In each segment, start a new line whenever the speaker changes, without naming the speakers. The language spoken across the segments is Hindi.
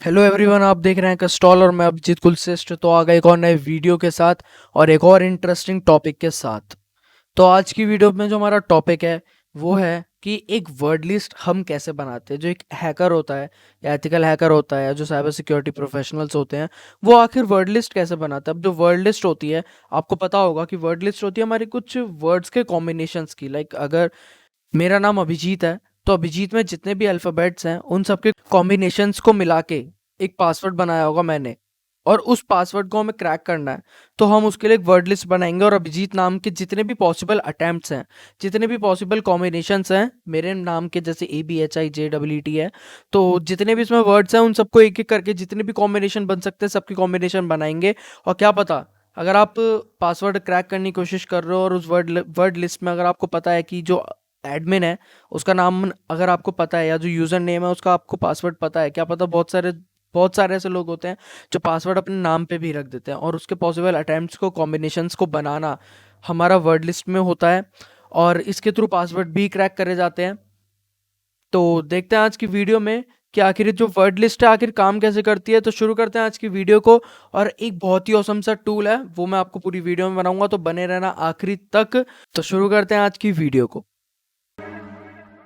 हेलो एवरीवन, आप देख रहे हैं कस्टॉल और मैं अभिजीत कुलश्रेष्ठ। तो आ गए एक और नए वीडियो के साथ और एक और इंटरेस्टिंग टॉपिक के साथ। तो आज की वीडियो में जो हमारा टॉपिक है वो है कि एक वर्ड लिस्ट हम कैसे बनाते हैं। जो एक हैकर होता है या एथिकल हैकर होता है या जो साइबर सिक्योरिटी प्रोफेशनल्स होते हैं वो आखिर वर्ड लिस्ट कैसे बनाते हैं। अब जो वर्ड लिस्ट होती है, आपको पता होगा कि वर्ड लिस्ट होती है हमारी कुछ वर्ड्स के कॉम्बिनेशंस की। लाइक अगर मेरा नाम अभिजीत है तो अभिजीत में जितने भी अल्फ़ाबेट्स हैं उन सबके कॉम्बिनेशंस को मिला के एक पासवर्ड बनाया होगा मैंने, और उस पासवर्ड को हमें क्रैक करना है। तो हम उसके लिए एक वर्ड लिस्ट बनाएंगे और अभिजीत नाम के जितने भी पॉसिबल अटेम्प्ट्स हैं, जितने भी पॉसिबल कॉम्बिनेशंस हैं मेरे नाम के, जैसे ABHIJEET है, तो जितने भी इसमें वर्ड्स हैं उन सबको एक एक करके जितने भी कॉम्बिनेशन बन सकते हैं सबकी कॉम्बिनेशन बनाएंगे। और क्या पता, अगर आप पासवर्ड क्रैक करने की कोशिश कर रहे हो और उस वर्ड लिस्ट में अगर आपको पता है कि जो एडमिन है उसका नाम अगर आपको पता है, या जो यूज़र नेम है उसका आपको पासवर्ड पता है, क्या पता बहुत सारे ऐसे लोग होते हैं जो पासवर्ड अपने नाम पे भी रख देते हैं, और उसके पॉसिबल अटेम्प्ट्स को, कॉम्बिनेशंस को बनाना हमारा वर्ड लिस्ट में होता है और इसके थ्रू पासवर्ड भी क्रैक करे जाते हैं। तो देखते हैं आज की वीडियो में कि आखिर ये जो वर्ड लिस्ट है आखिर काम कैसे करती है। तो शुरू करते हैं आज की वीडियो को। और एक बहुत ही औसम सा टूल है वो मैं आपको पूरी वीडियो में बनाऊंगा, तो बने रहना आखिरी तक। तो शुरू करते हैं आज की वीडियो को।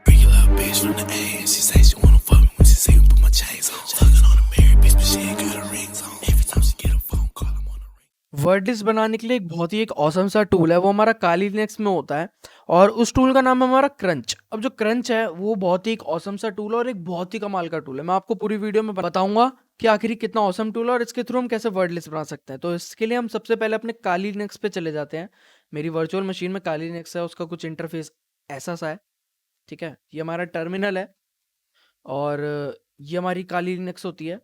Regular bitch from the A, and she say she wanna fuck me when she see me put my chains on. Fucking on a married bitch, but she ain't got her rings on. Every time she get a phone call, I'm on a ring.
Word list बनाने के लिए एक बहुत ही एक औसम सा टूल है, वो हमारा काली लिनक्स में होता है और उस टूल का नाम है हमारा क्रंच। अब जो क्रंच है वो बहुत ही एक औसम सा टूल है और एक बहुत ही कमाल का टूल है। मैं आपको पूरी वीडियो में बताऊंगा कि आखिर ये कितना औसम टूल है और इसके थ्रू हम कैसे वर्ड लिस्ट बना सकते हैं। तो इसके लिए हम सबसे पहले अपने काली लिनक्स पे चले जाते हैं। मेरी वर्चुअल मशीन में काली लिनक्स है, उसका कुछ इंटरफेस ऐसा सा है। ठीक है, ये हमारा टर्मिनल है और ये हमारी काली लिनक्स होती है।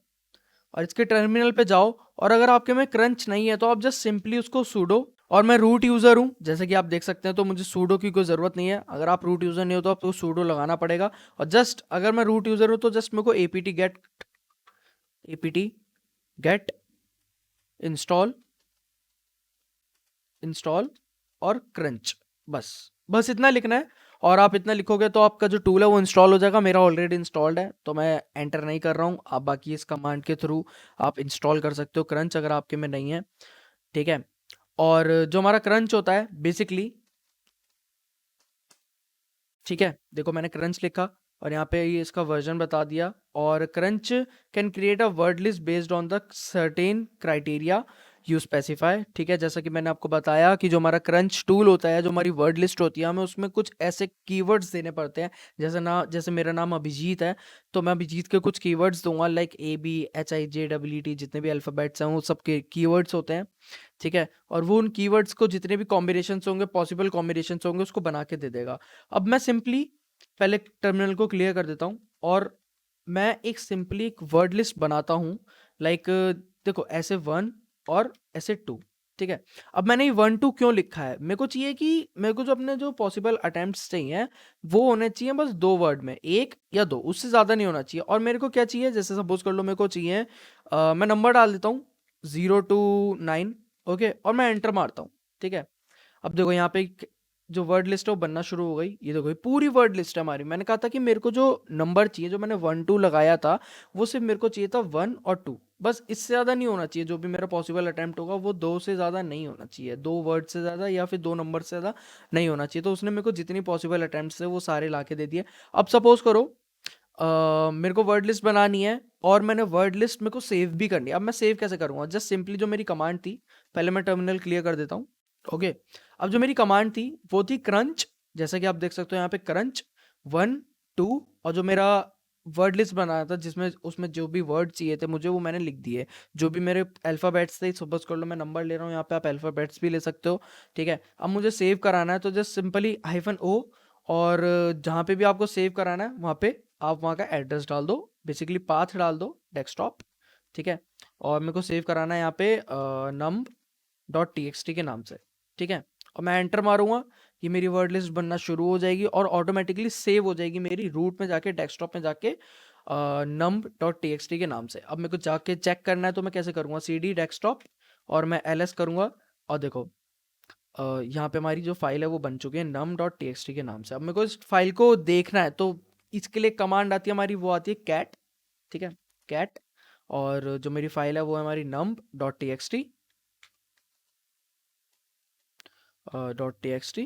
और इसके टर्मिनल पे जाओ और अगर आपके में क्रंच नहीं है तो आप जस्ट सिंपली उसको सूडो, और मैं रूट यूज़र हूँ जैसे कि आप देख सकते हैं, तो मुझे सूडो की कोई ज़रूरत नहीं है। अगर आप रूट यूज़र नहीं हो तो आपको सूडो लगाना पड़ेगा। और जस्ट अगर मैं रूट यूज़र हूँ तो जस्ट मेरे को apt get इंस्टॉल और क्रंच, बस इतना लिखना है। और आप इतना लिखोगे तो आपका जो टूल है वो इंस्टॉल हो जाएगा। मेरा ऑलरेडी इंस्टॉल्ड है तो मैं एंटर नहीं कर रहा हूँ। आप बाकी इस कमांड के थ्रू आप इंस्टॉल कर सकते हो क्रंच, अगर आपके में नहीं है। ठीक है, और जो हमारा क्रंच होता है बेसिकली, ठीक है, देखो मैंने क्रंच लिखा और यहाँ पे ये इसका वर्जन बता दिया। और crunch can create a word list based on the certain criteria you specify. ठीक है, जैसा कि मैंने आपको बताया कि जो हमारा क्रंच टूल होता है, जो हमारी वर्ड लिस्ट होती है, हमें उसमें कुछ ऐसे कीवर्ड्स देने पड़ते हैं। जैसे मेरा नाम अभिजीत है तो मैं अभिजीत के कुछ कीवर्ड्स दूंगा, लाइक ABHIJEET, जितने भी अल्फ़ाबेट्स हैं वो सब के कीवर्ड्स होते हैं। ठीक है, और वो उन कीवर्ड्स को जितने भी कॉम्बिनेशंस होंगे, पॉसिबल कॉम्बिनेशंस होंगे, उसको बना के दे देगा। अब मैं सिंपली पहले टर्मिनल को क्लियर कर देता हूँ और मैं एक सिंपली एक वर्ड लिस्ट बनाता हूँ। लाइक देखो, ऐसे 1 और ऐसे 2। ठीक है, अब मैंने ये 1 2 क्यों लिखा है, मेरे को चाहिए कि मेरे को जो अपने जो पॉसिबल अटेम्प्ट्स चाहिए वो होने चाहिए बस 2 वर्ड में, 1 या 2, उससे ज़्यादा नहीं होना चाहिए। और मेरे को क्या चाहिए, जैसे सपोज कर लो मेरे को चाहिए मैं नंबर डाल देता हूँ 0 to 9। ओके, और मैं एंटर मारता हूँ। ठीक है, अब देखो यहाँ पे जो वर्ड लिस्ट है वो बनना शुरू हो गई। ये देखो ये पूरी वर्ड लिस्ट है हमारी। मैंने कहा था कि मेरे को जो नंबर चाहिए, जो मैंने 1 2 लगाया था, वो सिर्फ मेरे को चाहिए था 1 और 2, बस इससे ज़्यादा नहीं होना चाहिए। जो भी मेरा पॉसिबल अटेम्प्ट होगा वो 2 से ज़्यादा नहीं होना चाहिए, 2 वर्ड से ज़्यादा या फिर 2 नंबर से ज़्यादा नहीं होना चाहिए। तो उसने मेरे को जितनी पॉसिबल अटेम्प्ट है वो सारे ला के दे दिए। अब सपोज करो मेरे को वर्ड लिस्ट बनानी है और मैंने वर्ड लिस्ट मेरे को सेव भी करनी है। अब मैं सेव कैसे करूँगा, जस्ट सिंपली जो मेरी कमांड थी, पहले मैं टर्मिनल क्लियर कर देता हूँ। ओके, अब जो मेरी कमांड थी वो थी क्रंच, जैसा कि आप देख सकते हो यहाँ पे क्रंच 1 2, और जो मेरा वर्ड लिस्ट बनाया था जिसमें उसमें जो भी वर्ड चाहिए थे मुझे वो मैंने लिख दिए। जो भी मेरे अल्फ़ाबेट्स थे, सपोज कर लो मैं नंबर ले रहा हूँ, यहाँ पे आप अल्फ़ाबेट्स भी ले सकते हो। ठीक है, अब मुझे सेव कराना है तो जस्ट सिंपली -o, और जहाँ पे भी आपको सेव कराना है वहाँ पे आप वहाँ का एड्रेस डाल दो, बेसिकली पाथ डाल दो डेस्कटॉप। ठीक है, और मेरे को सेव कराना है यहाँ पे num.txt के नाम से। ठीक है, और मैं एंटर मारूंगा, ये मेरी वर्ड लिस्ट बनना शुरू हो जाएगी और ऑटोमेटिकली सेव हो जाएगी मेरी रूट में जाके, डेस्कटॉप में जाके num.txt के नाम से। अब मेरे को जाके चेक करना है तो मैं कैसे करूँगा, cd डेस्कटॉप और मैं ls करूँगा, और देखो यहाँ पे हमारी जो फाइल है वो बन चुकी है num.txt के नाम से। अब मेरे को इस फाइल को देखना है तो इसके लिए कमांड आती है हमारी, वो आती है cat। ठीक है, cat, और जो मेरी फाइल है वो है हमारी num.txt .txt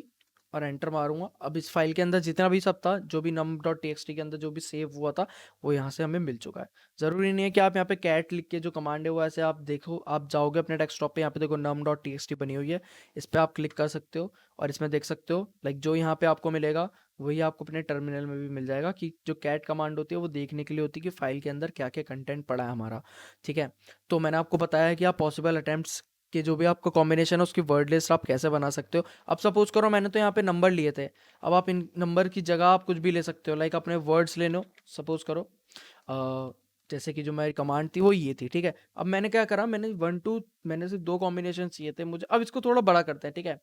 और एंटर मारूंगा। अब इस फाइल के अंदर जितना भी सब था, जो भी num.txt के अंदर जो भी सेव हुआ था, वो यहाँ से हमें मिल चुका है। ज़रूरी नहीं है कि आप यहाँ पे कैट लिख के जो कमांड है वो ऐसे आप देखो, आप जाओगे अपने डेस्कटॉप पे, यहाँ पे देखो num.txt बनी हुई है, इस पर आप क्लिक कर सकते हो और इसमें देख सकते हो लाइक जो यहाँ पे आपको मिलेगा वही आपको अपने टर्मिनल में भी मिल जाएगा, कि जो कैट कमांड होती है वो देखने के लिए होती है कि फाइल के अंदर क्या क्या कंटेंट पड़ा है हमारा। ठीक है, तो मैंने आपको बताया है कि आप पॉसिबल अटेम्प्ट्स कि जो भी आपका कॉम्बिनेशन है उसकी वर्ड लिस्ट आप कैसे बना सकते हो। अब सपोज करो मैंने तो यहाँ पे नंबर लिए थे, अब आप इन नंबर की जगह आप कुछ भी ले सकते हो, लाइक अपने वर्ड्स ले लो। सपोज करो जैसे कि जो मेरी कमांड थी वो ये थी, ठीक है। अब मैंने क्या करा, मैंने सिर्फ 2 कॉम्बिनेशन चाहिए थे मुझे। अब इसको थोड़ा बड़ा करते हैं, ठीक है।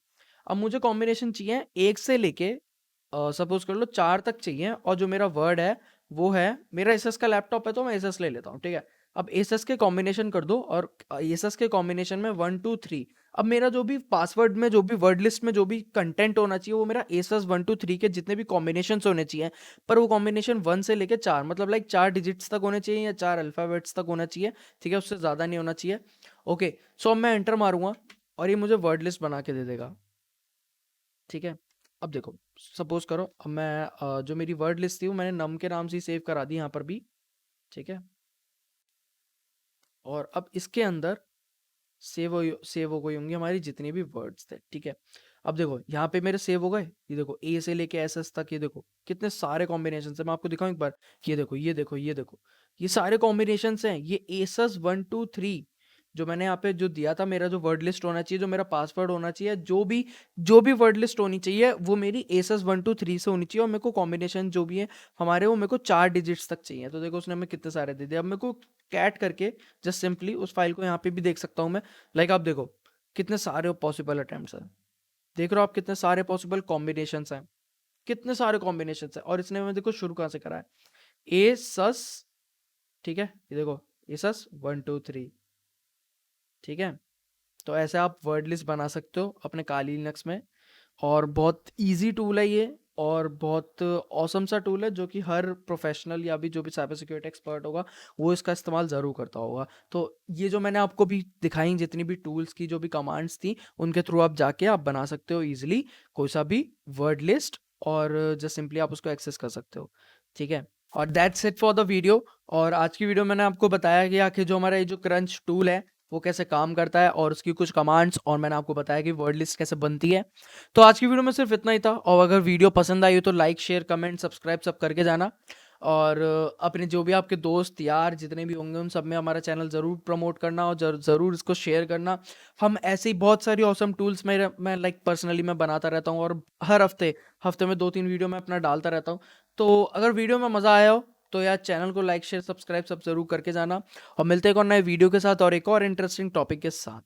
अब मुझे कॉम्बिनेशन चाहिए 1 से लेके सपोज कर लो 4 तक चाहिए, और जो मेरा वर्ड है वो है, मेरा एसएस का लैपटॉप है तो मैं एसएस ले लेता हूँ, ठीक है। अब एसएस के कॉम्बिनेशन कर दो, और एसएस के कॉम्बिनेशन में 1 2 3। अब मेरा जो भी पासवर्ड में, जो भी वर्ड लिस्ट में जो भी कंटेंट होना चाहिए, वो मेरा एसएस 1 2 3 के जितने भी कॉम्बिनेशन होने चाहिए, पर वो कॉम्बिनेशन 1 से लेके 4, मतलब लाइक 4 डिजिट्स तक होने चाहिए या 4 अल्फाबेट्स तक होना चाहिए, ठीक है, उससे ज़्यादा नहीं होना चाहिए। ओके, सो अब मैं एंटर मारूंगा और ये मुझे वर्ड लिस्ट बना के दे देगा, ठीक है। अब देखो, सपोज करो अब मैं जो मेरी वर्ड लिस्ट थी वो मैंने नम के नाम से ही सेव करा दी यहाँ पर भी, ठीक है। और अब इसके अंदर सेव हो गई होंगी हमारी जितनी भी वर्ड्स थे, ठीक है। अब देखो यहाँ पे मेरे सेव हो गए, ये देखो ए से लेके एस एस तक, ये देखो कितने सारे कॉम्बिनेशन है। मैं आपको दिखाऊं एक बार, ये देखो ये देखो ये देखो, ये सारे कॉम्बिनेशन हैं। ये एसएस 1 2 3 जो मैंने यहाँ पे जो दिया था, मेरा जो वर्ड लिस्ट होना चाहिए, जो मेरा पासवर्ड होना चाहिए, जो भी वर्ड लिस्ट होनी चाहिए, वो मेरी एसएस 1 2 3 से होनी चाहिए। और मेरे को कॉम्बिनेशन जो भी है हमारे, वो मेरे को 4 डिजिट्स तक चाहिए। तो देखो उसने हमें कितने सारे दे दिए। अब मेरे को कैट करके जस्ट सिंपली उस फाइल को यहाँ पे भी देख सकता हूँ मैं, लाइक आप देखो कितने सारे पॉसिबल अटेम्प्ट्स हैं, देख रहे हो आप कितने सारे पॉसिबल कॉम्बिनेशंस हैं, कितने सारे कॉम्बिनेशंस हैं। और इसने हमें देखो शुरू कहाँ से करा है, ए सस, ठीक है, ये देखो ए सस 1 2 3, ठीक है। तो ऐसे आप वर्ड लिस्ट बना सकते हो अपने काली लिनक्स में, और बहुत इजी टूल है ये, और बहुत ऑसम सा टूल है, जो कि हर प्रोफेशनल या भी जो भी साइबर सिक्योरिटी एक्सपर्ट होगा वो इसका इस्तेमाल ज़रूर करता होगा। तो ये जो मैंने आपको भी दिखाई, जितनी भी टूल्स की जो भी कमांड्स थी, उनके थ्रू आप जाके आप बना सकते हो ईजिली कोई सा भी वर्ड लिस्ट, और जस्ट सिंपली आप उसको एक्सेस कर सकते हो, ठीक है। और that's it for the video. और आज की वीडियो मैंने आपको बताया कि आखिर जो हमारा ये जो क्रंच टूल है वो कैसे काम करता है, और उसकी कुछ कमांड्स, और मैंने आपको बताया कि वर्ड लिस्ट कैसे बनती है। तो आज की वीडियो में सिर्फ इतना ही था, और अगर वीडियो पसंद आई हो तो लाइक शेयर कमेंट सब्सक्राइब सब करके जाना। और अपने जो भी आपके दोस्त यार जितने भी होंगे उन सब में हमारा चैनल ज़रूर प्रमोट करना, और ज़रूर इसको शेयर करना। हम ऐसे ही बहुत सारी ऑसम टूल्स मैं लाइक पर्सनली मैं बनाता रहता हूँ, और हर हफ्ते में 2-3 वीडियो मैं अपना डालता रहता हूँ। तो अगर वीडियो में मज़ा आया हो तो यार चैनल को लाइक शेयर सब्सक्राइब सब ज़रूर करके जाना, और मिलते हैं एक और नए वीडियो के साथ और एक और इंटरेस्टिंग टॉपिक के साथ।